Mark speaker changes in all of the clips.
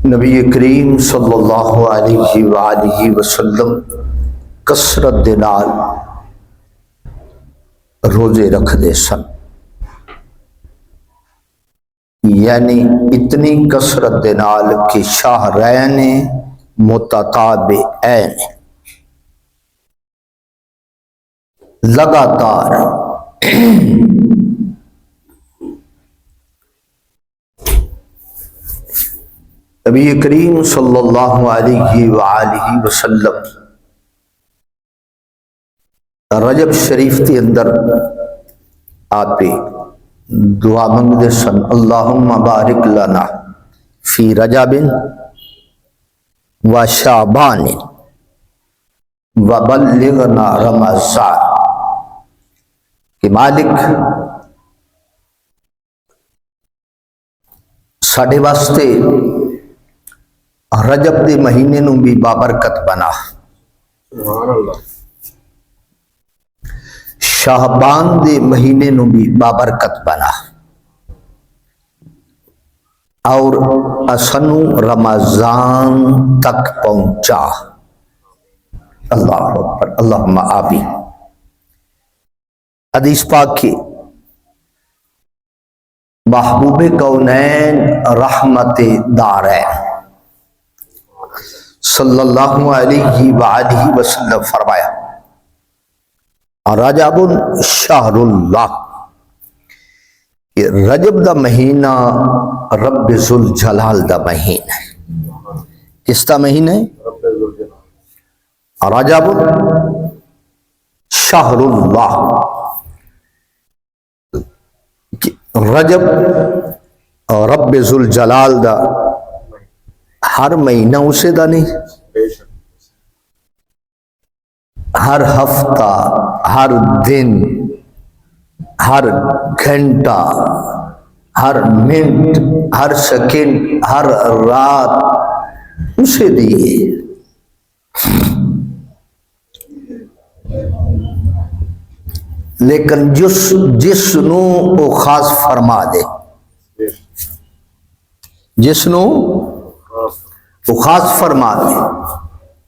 Speaker 1: نبی کریم صلی اللہ علیہ وآلہ وسلم کثرت دے نال روزے رکھ دے سن، یعنی اتنی کثرت دے نال کہ شہرین متتابعین لگاتار نبی کریم صلی اللہ علیہ وآلہ وسلم رجب شریف کے اندر آپ دعا منگتے سن، اللہم بارک لنا فی رجب و شعبان و بلغنا رمضان، کہ مالک ساڈے واسطے رجب دے مہینے نو بھی بابرکت بنا، شعبان دے مہینے نو بھی بابرکت بنا، اور اسنو رمضان تک پہنچا۔ اللہ اکبر، اللہم آمین۔ حدیث پاک کی محبوب کونین رحمت دارین صلی اللہ علیہ وآلہ وسلم فرمایا، رجب شہر اللہ، کہ رجب دا مہینہ رب ذوالجلال دا مہینہ ہے۔ کس دا مہینہ ہے؟ رجب شہر اللہ، رجب رب ذوالجلال دا ہر مہینہ اسے دا نہیں، ہر ہفتہ، ہر دن، ہر گھنٹہ، ہر منٹ، ہر سیکنڈ، ہر رات اسے دیے۔ لیکن جس نو وہ خاص فرما دے، جس نو وہ خاص فرما دے،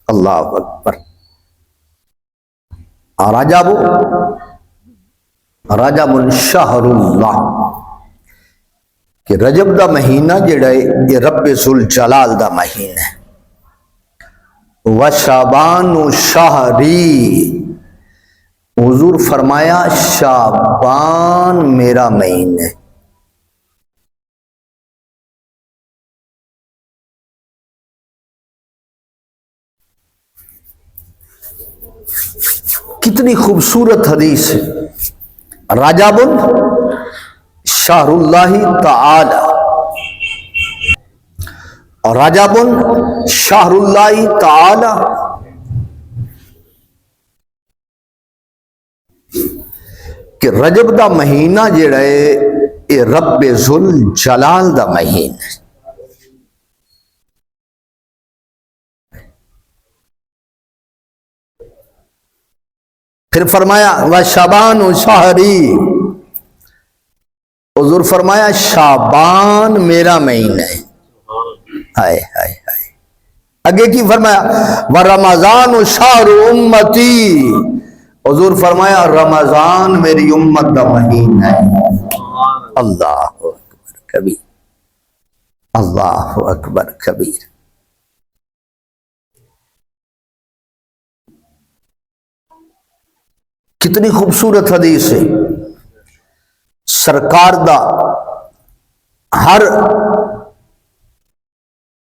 Speaker 1: اللہ اکبر۔ رجب شہر اللہ، کہ رجب دا مہینہ جڑا ہے یہ رب ذوالجلال دا مہینہ ہے۔ وشعبان شہری، حضور فرمایا شعبان میرا مہینہ ہے۔ کتنی خوبصورت حدیث ہے۔ رجب شہر اللہ تعالی، رجب شہر اللہ تعالی، کہ رجب دا مہینہ جڑا ہے یہ رب ذوالجلال دا مہینہ ہے۔ پھر فرمایا وشعبان شہری، حضور فرمایا شعبان میرا مہینہ ہے۔ ہائے ہائے ہائے، اگے کی فرمایا ورمضان شہر امتی، حضور فرمایا رمضان میری امت کا مہینہ ہے۔ اللہ اکبر کبیر، اللہ اکبر کبیر۔ کتنی خوبصورت حدیث ہے۔ سرکار دا ہر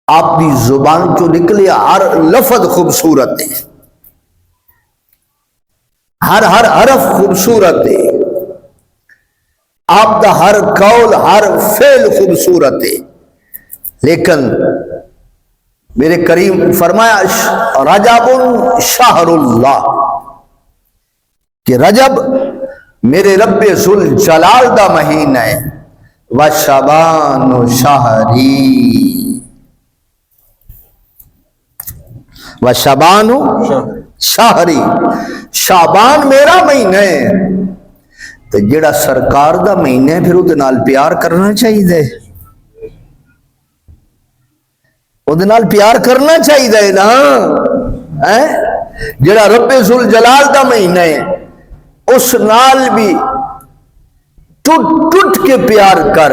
Speaker 1: آپ دی زبان چو نکلے ہر لفظ خوبصورت ہے، ہر حرف خوبصورت ہے، آپ دا ہر قول ہر فعل خوبصورت ہے۔ لیکن میرے کریم فرمایا رجب شہر اللہ، کہ رجب میرے رب ذوالجلال دا مہینہ ہے۔ وشعبان شہری، وشعبان شہری، شعبان میرا مہینہ ہے۔ تو جڑا سرکار دا مہینہ ہے پھر وہ نال پیار کرنا چاہیے۔ ਉਹਦੇ ਨਾਲ ਪਿਆਰ ਕਰਨਾ ਚਾਹੀਦਾ ਹੈ ਨਾ। ਜਿਹੜਾ ਰੱਬ ਜ਼ੁਲ ਜਲਾਲ ਦਾ ਮਹੀਨਾ ਹੈ ਉਸ ਨਾਲ ਵੀ ਟੁੱਟ ਟੁੱਟ کے پیار کر،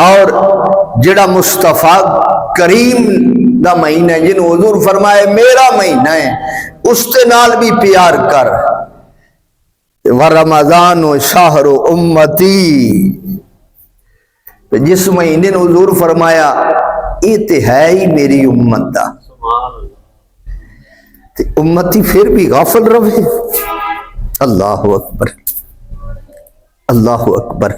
Speaker 1: اور جڑا مصطفیٰ کریم دا مہینہ ہے جن حضور فرمائے میرا مہینہ ہے اس کے نال بھی پیار کر۔ وَرَمَضَانُ شَهْرُ أُمَّتِي، جس مہینے نے حضور فرمایا یہ تے ہے ہی میری امت دا، امتی پھر بھی غافل رہے۔ اللہ اکبر، اللہ اکبر۔